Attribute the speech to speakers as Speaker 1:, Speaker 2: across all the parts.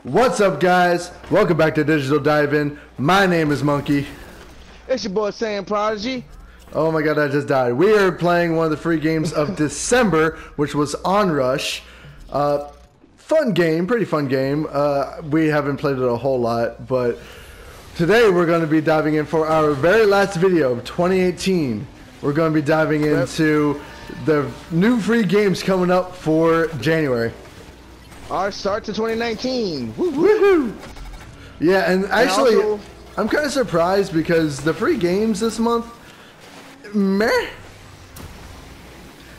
Speaker 1: What's up, guys? Welcome back to Digital Dive-In. My name is Monkey.
Speaker 2: It's your boy Sam Prodigy.
Speaker 1: Oh my god, I just died. We are playing one of the free games of December, which was OnRush. Fun game, pretty fun game. We haven't played it a whole lot, but today we're going to be diving in for our very last video of 2018. We're going to be diving into the new free games coming up for January.
Speaker 2: Our start to 2019.
Speaker 1: Woohoo! Yeah, and actually, I'm kind of surprised because the free games this month, meh.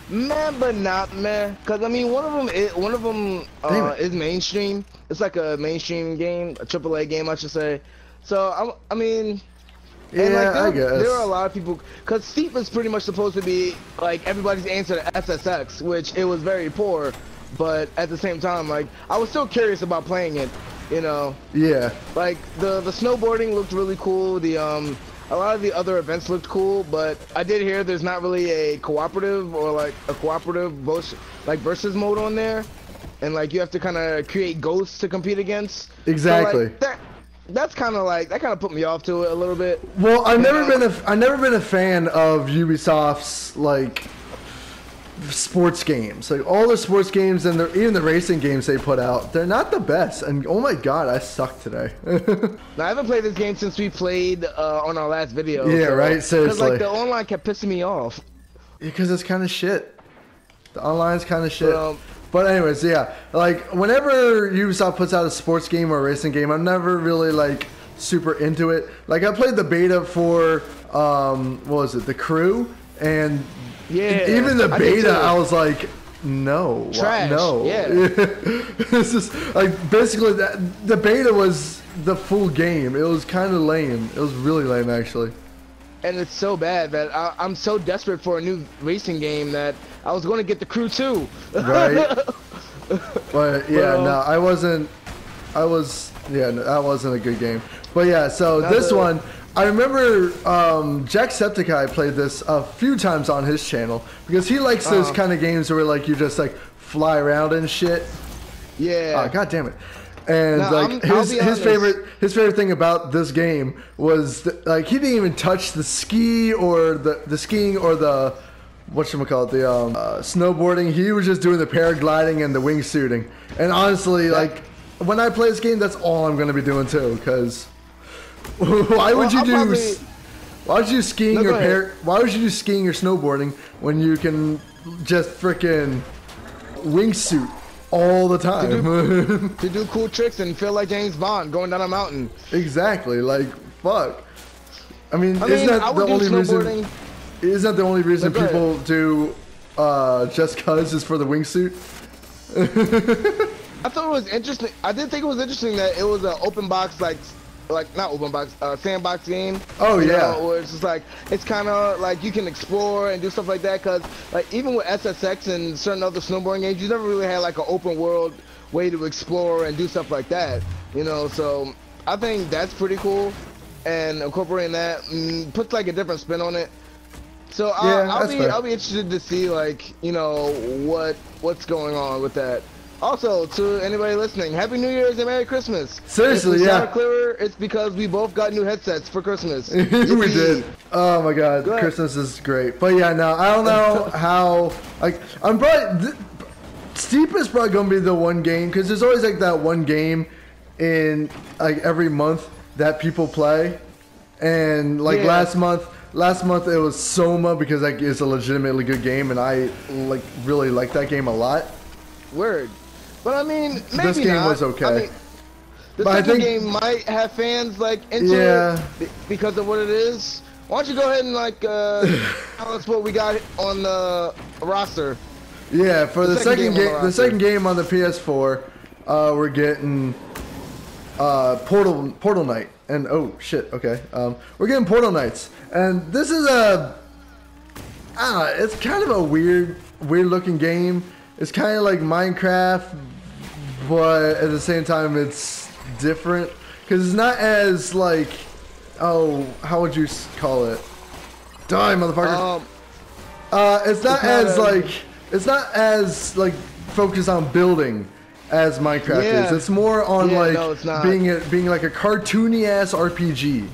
Speaker 2: Meh, but not meh. Cause I mean, one of them is mainstream. It's like a mainstream game, a AAA game, I should say. So I mean, and
Speaker 1: yeah,
Speaker 2: like,
Speaker 1: I guess
Speaker 2: there are a lot of people. Cause Steep is pretty much supposed to be like everybody's answer to SSX, which it was very poor. But at the same time, like, I was still curious about playing it, you know.
Speaker 1: Yeah.
Speaker 2: Like the snowboarding looked really cool. A lot of the other events looked cool, but I did hear there's not really a cooperative or like a cooperative versus mode on there, and like you have to kind of create ghosts to compete against.
Speaker 1: Exactly.
Speaker 2: So, like, that kind of put me off to it a little bit.
Speaker 1: Well, I've never been a fan of Ubisoft's like sports games. Like all the sports games and even the racing games they put out, they're not the best. And oh my god, I suck today.
Speaker 2: Now, I haven't played this game since we played on our last video.
Speaker 1: Yeah, right. Seriously.
Speaker 2: Because like the online kept pissing me off.
Speaker 1: Because it's kind of shit. The online's kind of shit. But anyways, yeah. Like whenever Ubisoft puts out a sports game or a racing game, I'm never really like super into it. Like I played the beta for what was it, The Crew, and
Speaker 2: yeah,
Speaker 1: even the beta, I was like, no,
Speaker 2: trash.
Speaker 1: No.
Speaker 2: Yeah.
Speaker 1: It's just like basically the beta was the full game. It was kind of lame. It was really lame, actually.
Speaker 2: And it's so bad that I'm so desperate for a new racing game that I was going to get The Crew too. Right.
Speaker 1: But yeah, no, I wasn't. Yeah, no, that wasn't a good game. But yeah, so this one. I remember Jacksepticeye played this a few times on his channel because he likes those kind of games where like you just like fly around and shit.
Speaker 2: Yeah.
Speaker 1: Oh, god damn it. And like his favorite thing about this game was like he didn't even touch the ski or the skiing or the whatchamacallit, the snowboarding. He was just doing the paragliding and the wingsuiting. And honestly, like when I play this game, that's all I'm gonna be doing too, because why would you do skiing why would you do skiing or snowboarding when you can just frickin' wingsuit all the time?
Speaker 2: To do cool tricks and feel like James Bond going down a mountain.
Speaker 1: Exactly, like fuck. I mean isn't that the only reason people do just cuz is for the wingsuit?
Speaker 2: I thought it was interesting. I did think it was interesting that it was an open box, like not open box, sandbox game.
Speaker 1: Oh yeah.
Speaker 2: Know, where it's just like it's kind of like you can explore and do stuff like that. Cause like even with SSX and certain other snowboarding games, you never really had like an open world way to explore and do stuff like that. You know, so I think that's pretty cool, and incorporating that puts like a different spin on it. So I'll be interested to see like what's going on with that. Also, to anybody listening, Happy New Year's and Merry Christmas.
Speaker 1: Seriously,
Speaker 2: if it's clearer, it's because we both got new headsets for Christmas.
Speaker 1: We did. Oh my god, Christmas is great. But yeah, no, I don't know how. Like, I'm probably Steep is probably gonna be the one game because there's always like that one game in like every month that people play, and like last month it was Soma because like it's a legitimately good game, and I like really like that game a lot.
Speaker 2: Word. But I mean, maybe
Speaker 1: this game was okay.
Speaker 2: I mean, the second game might have fans like into it because of what it is. Why don't you go ahead and like tell us what we got on the roster?
Speaker 1: Yeah, for the second game on the PS4, we're getting Portal Knight, and oh shit, okay, we're getting Portal Knights, and this is it's kind of a weird looking game. It's kind of like Minecraft, but at the same time it's different because it's not as like, oh, how would you call it? Die, motherfucker. It's not as like focused on building as Minecraft is. It's more on being like a cartoony ass RPG.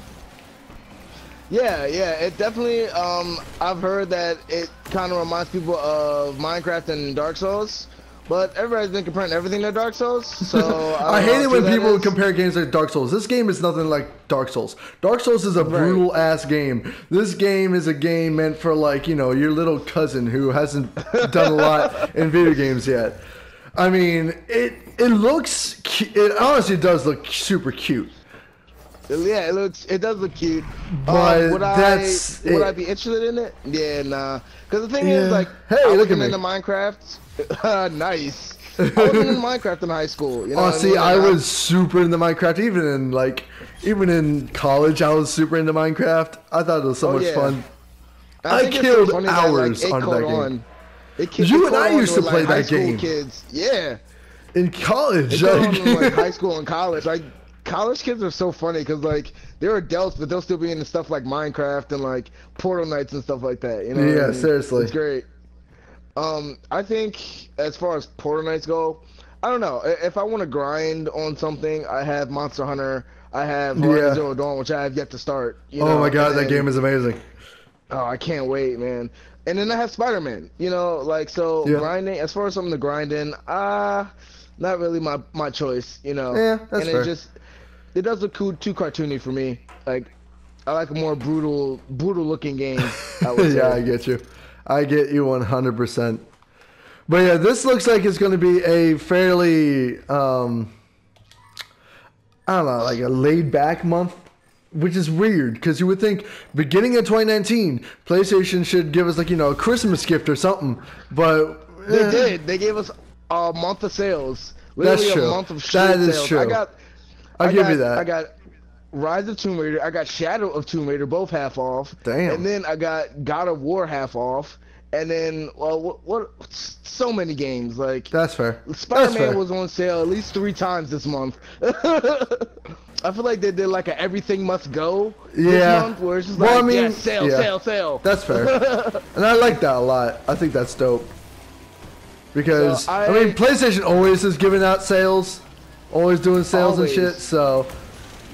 Speaker 2: Yeah, it definitely. I've heard that it kind of reminds people of Minecraft and Dark Souls, but everybody's been comparing everything to Dark Souls. So
Speaker 1: I hate it when people compare games like Dark Souls. This game is nothing like Dark Souls. Dark Souls is a brutal ass game. This game is a game meant for like your little cousin who hasn't done a lot in video games yet. I mean, it looks. It honestly does look super cute.
Speaker 2: Yeah, it does look cute.
Speaker 1: But
Speaker 2: would I be interested in it? Yeah, nah. Because the thing is, like,
Speaker 1: hey,
Speaker 2: I
Speaker 1: look at me.
Speaker 2: into Minecraft. Nice. I wasn't in Minecraft in high school. You know
Speaker 1: I was super into Minecraft. Even in college, I was super into Minecraft. I thought it was so much fun. I killed hours on that game. You and I used to play that game.
Speaker 2: Kids, yeah.
Speaker 1: In college,
Speaker 2: like high school and college, like. College kids are so funny because like they're adults, but they'll still be into stuff like Minecraft and like Portal Knights and stuff like that. You know?
Speaker 1: Yeah, seriously,
Speaker 2: it's great. I think as far as Portal Knights go, I don't know. If I want to grind on something, I have Monster Hunter. I have Horizon Zero Dawn, which I have yet to start.
Speaker 1: Oh my god, that game is amazing.
Speaker 2: Oh, I can't wait, man. And then I have Spider-Man. Grinding. As far as something to grind in, not really my choice.
Speaker 1: Yeah, that's fair.
Speaker 2: It does look too cartoony for me. Like, I like a more brutal looking game.
Speaker 1: Yeah, I get you. I get you 100%. But yeah, this looks like it's going to be a fairly, I don't know, like a laid back month, which is weird because you would think beginning of 2019, PlayStation should give us like, a Christmas gift or something. But
Speaker 2: they did. They gave us a month of sales.
Speaker 1: That's true.
Speaker 2: A month of
Speaker 1: that is
Speaker 2: sales.
Speaker 1: true. I'll give you that.
Speaker 2: I got Rise of Tomb Raider. I got Shadow of Tomb Raider, both half off.
Speaker 1: Damn.
Speaker 2: And then I got God of War half off. And then, so many games. Like
Speaker 1: that's fair.
Speaker 2: Spider-Man was on sale at least 3 times this month. I feel like they did like a everything must go this month, where it's just sale.
Speaker 1: That's fair. And I like that a lot. I think that's dope. Because PlayStation always is giving out sales. Always doing sales and shit, so...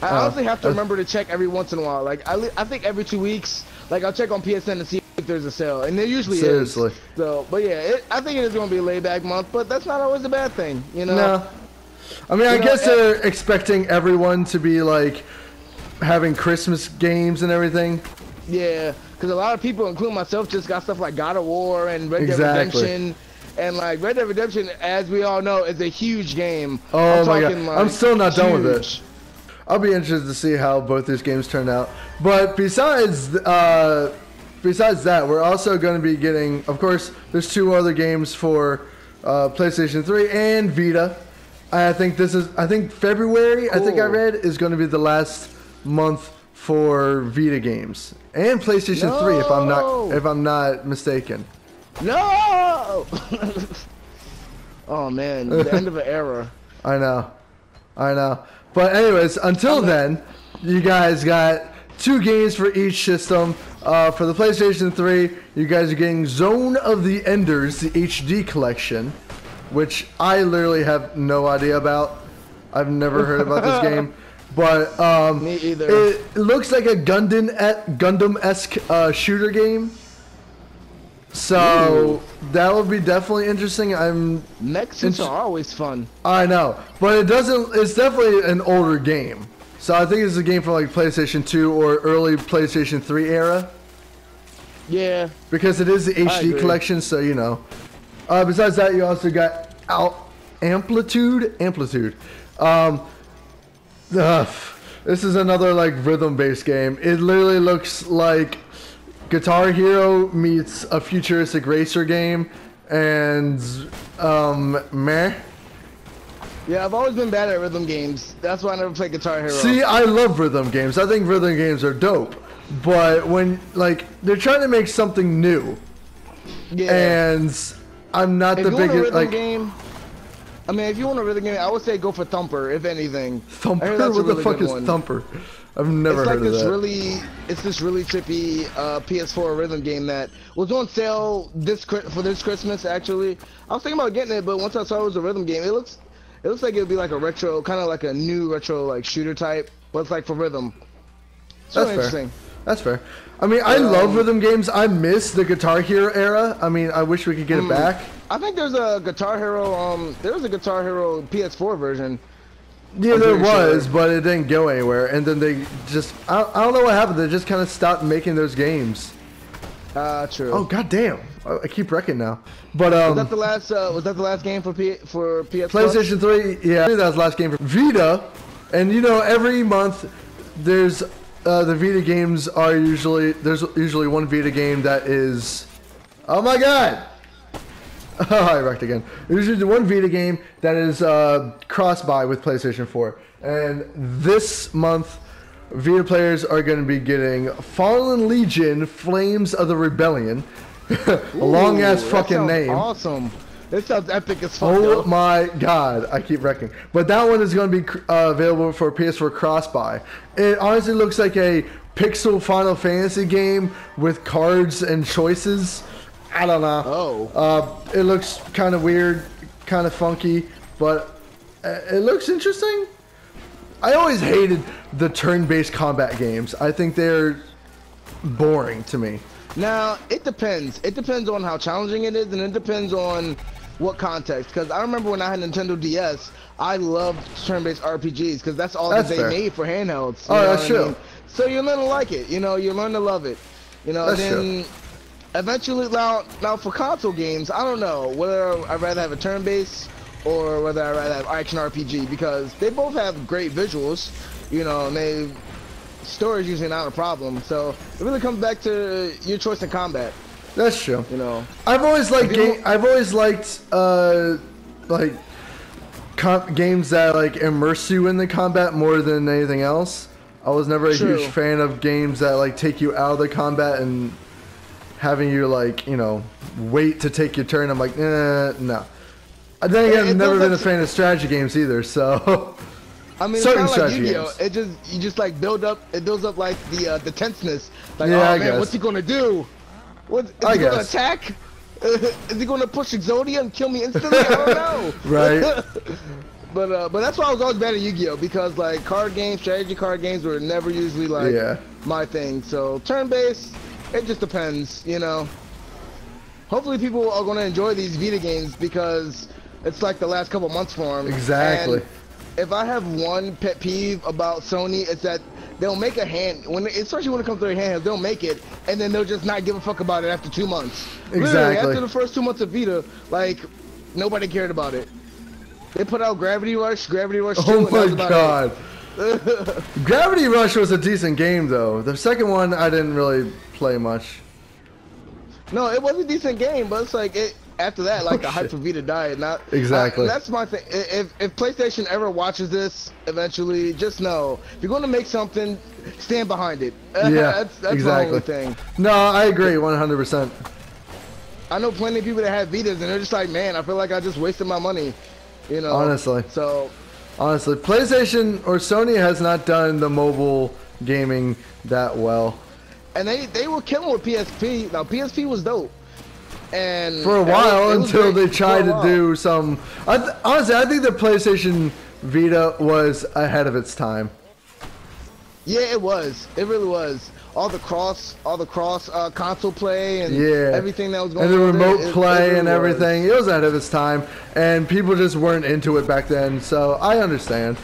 Speaker 2: I honestly have to remember to check every once in a while. Like, I think every 2 weeks, like, I'll check on PSN to see if there's a sale. And there usually is. So, but yeah, I think it is going to be a laid-back month, but that's not always a bad thing,
Speaker 1: No. I mean, I guess they're expecting everyone to be, like, having Christmas games and everything.
Speaker 2: Yeah, because a lot of people, including myself, just got stuff like God of War and Red Dead Redemption. And like Red Dead Redemption, as we all know, is a huge game.
Speaker 1: Oh my god, like, I'm still not done with it. I'll be interested to see how both these games turn out. But besides that, we're also going to be getting, of course, there's 2 other games for PlayStation 3 and Vita. I think February, I think I read, is going to be the last month for Vita games and PlayStation 3, if I'm not mistaken.
Speaker 2: No! Oh man, the end of an era.
Speaker 1: I know. But anyways, until then, you guys got 2 games for each system. For the PlayStation 3, you guys are getting Zone of the Enders, the HD collection, which I literally have no idea about. I've never heard about this game. But
Speaker 2: me either.
Speaker 1: It looks like a Gundam-esque shooter game. So that would be definitely interesting.
Speaker 2: Mechs are always fun.
Speaker 1: I know, but it's definitely an older game. So I think it's a game from like PlayStation 2 or early PlayStation 3 era.
Speaker 2: Yeah.
Speaker 1: Because it is the HD collection, so besides that, you also got Amplitude. This is another like rhythm-based game. It literally looks like Guitar Hero meets a futuristic racer game, and meh.
Speaker 2: Yeah, I've always been bad at rhythm games. That's why I never played Guitar Hero.
Speaker 1: See, I love rhythm games. I think rhythm games are dope. But when, like, they're trying to make something new. Yeah. And I'm not the biggest, like...
Speaker 2: game, I mean, if you want a rhythm game, I would say go for Thumper, if anything.
Speaker 1: Thumper? What the fuck is Thumper? I've never heard of that.
Speaker 2: It's this really trippy PS4 rhythm game that was on sale for this Christmas, actually. I was thinking about getting it, but once I saw it was a rhythm game, it It looks like it would be like a retro, kind of like a new retro like shooter type, but it's like for rhythm. It's really interesting.
Speaker 1: That's fair. I mean, I love rhythm games. I miss the Guitar Hero era. I mean, I wish we could get it back.
Speaker 2: I think there's a Guitar Hero. There was a Guitar Hero PS4 version.
Speaker 1: Yeah, there was, but it didn't go anywhere. And then they just, I don't know what happened. They just kind of stopped making those games.
Speaker 2: True.
Speaker 1: Oh, goddamn. I keep wrecking now. But
Speaker 2: was that the last game for PS
Speaker 1: PlayStation 3? Yeah, I think that was the last game for Vita. And you know, every month there's the Vita games are there's usually one Vita game that is, oh my god. Oh, I wrecked again. There's usually one Vita game that is cross-buy with PlayStation 4. And this month, Vita players are going to be getting Fallen Legion, Flames of the Rebellion. A long-ass fucking name.
Speaker 2: Awesome. This sounds epic as fuck.
Speaker 1: Oh my god, I keep wrecking. But that one is going to be available for PS4 cross-buy. It honestly looks like a pixel Final Fantasy game with cards and choices. I don't know.
Speaker 2: Oh.
Speaker 1: It looks kind of weird, kind of funky, but it looks interesting. I always hated the turn-based combat games. I think they're boring to me.
Speaker 2: Now, it depends. It depends on how challenging it is, and it depends on what context. Because I remember when I had Nintendo DS, I loved turn-based RPGs because that's all that they made for handhelds.
Speaker 1: Oh, that's true. I mean?
Speaker 2: So you learn to like it. You know, you learn to love it. You know,
Speaker 1: that's
Speaker 2: then
Speaker 1: true.
Speaker 2: Eventually, now for console games, I don't know whether I'd rather have a turn-based or whether I'd rather have action RPG because they both have great visuals. You know, and story's usually not a problem. So it really comes back to your choice in combat.
Speaker 1: That's true.
Speaker 2: You know,
Speaker 1: I've always liked like games that like immerse you in the combat more than anything else. I was never a huge fan of games that like take you out of the combat and having you like, you know, wait to take your turn. I'm like, no. Then again, I've never been a fan of strategy games either. So.
Speaker 2: I mean, it's kind of like Yu-Gi-Oh! You just like builds up like the tenseness. Like,
Speaker 1: yeah,
Speaker 2: oh man, what's he gonna do? Is he gonna attack? Is he gonna push Exodia and kill me instantly? I don't know.
Speaker 1: Right.
Speaker 2: But that's why I was always bad at Yu-Gi-Oh! Because like strategy card games were never usually like my thing. So turn-based, it just depends, you know. Hopefully people are gonna enjoy these Vita games because it's like the last couple months for them.
Speaker 1: Exactly.
Speaker 2: And if I have one pet peeve about Sony, it's that they'll make a especially when it comes to their handhelds, they'll make it, and then they'll just not give a fuck about it after 2 months.
Speaker 1: Exactly.
Speaker 2: Literally, after the first 2 months of Vita, like, nobody cared about it. They put out Gravity Rush 2,
Speaker 1: oh my god. Gravity Rush was a decent game, though. The second one, I didn't really play much.
Speaker 2: No, it was a decent game, but it's like, after that, like, the hype for Vita died.
Speaker 1: Exactly.
Speaker 2: That's my thing. If PlayStation ever watches this, eventually, just know, if you're going to make something, stand behind it.
Speaker 1: Yeah,
Speaker 2: that's my only thing.
Speaker 1: No, I agree 100%.
Speaker 2: I know plenty of people that have Vitas, and they're just like, man, I feel like I just wasted my money. You know?
Speaker 1: Honestly.
Speaker 2: So.
Speaker 1: Honestly, PlayStation or Sony has not done the mobile gaming that well.
Speaker 2: And they were killing with PSP. Now, PSP was dope. And
Speaker 1: for a while until they tried to do some. Honestly, I think the PlayStation Vita was ahead of its time.
Speaker 2: Yeah, it was. It really was. All the cross console play and everything that was going on.
Speaker 1: And the remote play and everything. It was ahead of its time, and people just weren't into it back then. So I understand.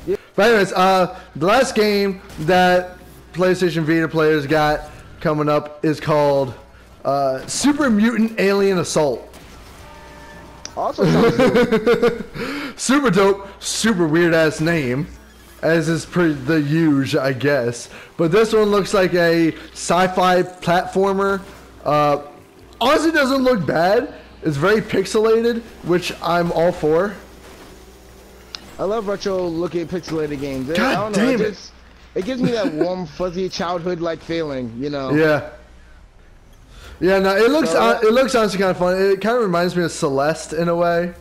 Speaker 1: Yeah. But anyways, the last game that PlayStation Vita players got coming up is called Super Mutant Alien Assault.
Speaker 2: Also sounds dope.
Speaker 1: Super dope, super weird ass name, as is the huge, I guess. But this one looks like a sci-fi platformer. Honestly, doesn't look bad. It's very pixelated, which I'm all for.
Speaker 2: I love retro-looking pixelated games.
Speaker 1: God damn it!
Speaker 2: It gives me that warm, fuzzy childhood-like feeling, you know.
Speaker 1: Yeah. Yeah, no, it looks honestly kind of fun. It kind of reminds me of Celeste in a way.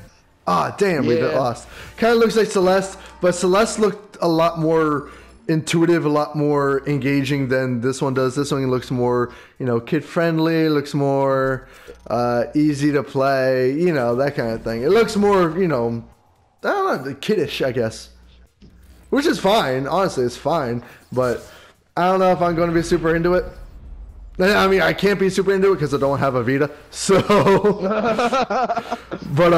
Speaker 1: Ah, damn, we got lost. Kind of looks like Celeste, but Celeste looked a lot more intuitive, a lot more engaging than this one does. This one looks more, you know, kid friendly, looks more easy to play, you know, that kind of thing. It looks more, you know, I don't know, kiddish, I guess. Which is fine, honestly, it's fine. But I don't know if I'm going to be super into it. I mean, I can't be super into it because I don't have a Vita. So, but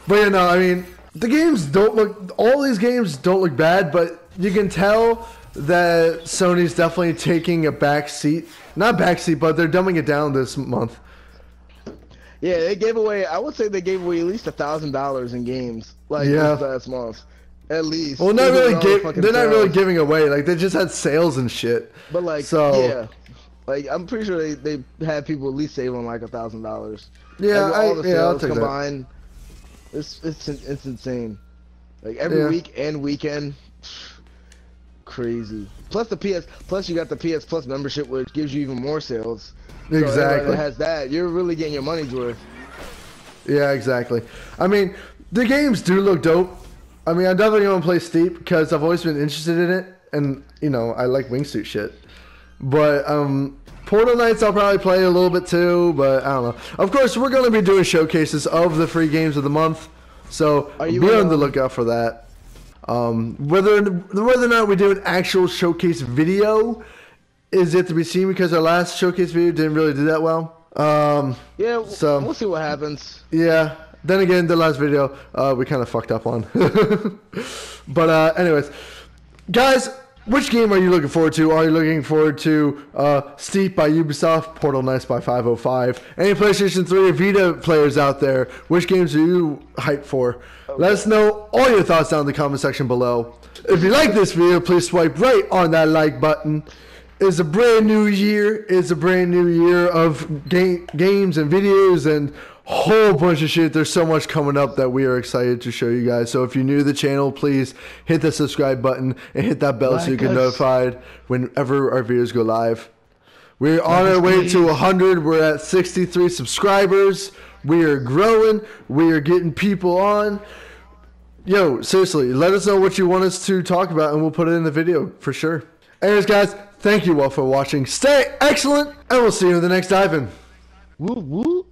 Speaker 1: yeah, no, I mean, the games don't look. All these games don't look bad, but you can tell that Sony's definitely taking a back seat. Not back seat, but they're dumbing it down this month.
Speaker 2: Yeah, they gave away. I would say they gave away at least $1,000 in games like this last month. At least.
Speaker 1: Well, not really. They're not really giving away. Like they just had sales and shit.
Speaker 2: But like,
Speaker 1: so
Speaker 2: yeah. Like I'm pretty sure they had people at least saving like $1,000.
Speaker 1: Yeah,
Speaker 2: like, all the sales
Speaker 1: I'll take
Speaker 2: combined, that. It's insane. Like every week and weekend, crazy. Plus you got the PS Plus membership, which gives you even more sales.
Speaker 1: Exactly.
Speaker 2: So everybody that has that, you're really getting your money's worth.
Speaker 1: Yeah, exactly. I mean, the games do look dope. I mean, I definitely want to play Steep because I've always been interested in it, and you know, I like wingsuit shit. But Portal Knights I'll probably play a little bit too, but I don't know. Of course, we're going to be doing showcases of the free games of the month, so be on the lookout for that. Whether or not we do an actual showcase video is yet to be seen because our last showcase video didn't really do that well.
Speaker 2: Yeah, so we'll see what happens.
Speaker 1: Yeah. Then again, the last video we kind of fucked up on. But anyways, guys, which game are you looking forward to? Are you looking forward to Steep by Ubisoft, Portal Knights by 505? Any PlayStation 3 or Vita players out there, which games are you hyped for? Okay. Let us know all your thoughts down in the comment section below. If you like this video, please swipe right on that like button. It's a brand new year. It's a brand new year of games and videos and whole bunch of shit. There's so much coming up that we are excited to show you guys. So if you're new to the channel, please hit the subscribe button and hit that bell so you get notified whenever our videos go live. We're on our way to 100. We're at 63 subscribers. We are growing. We are getting people on. Yo, seriously, let us know what you want us to talk about and we'll put it in the video for sure. Anyways, guys, thank you all for watching. Stay excellent, and we'll see you in the next dive-in.
Speaker 2: Woo woo.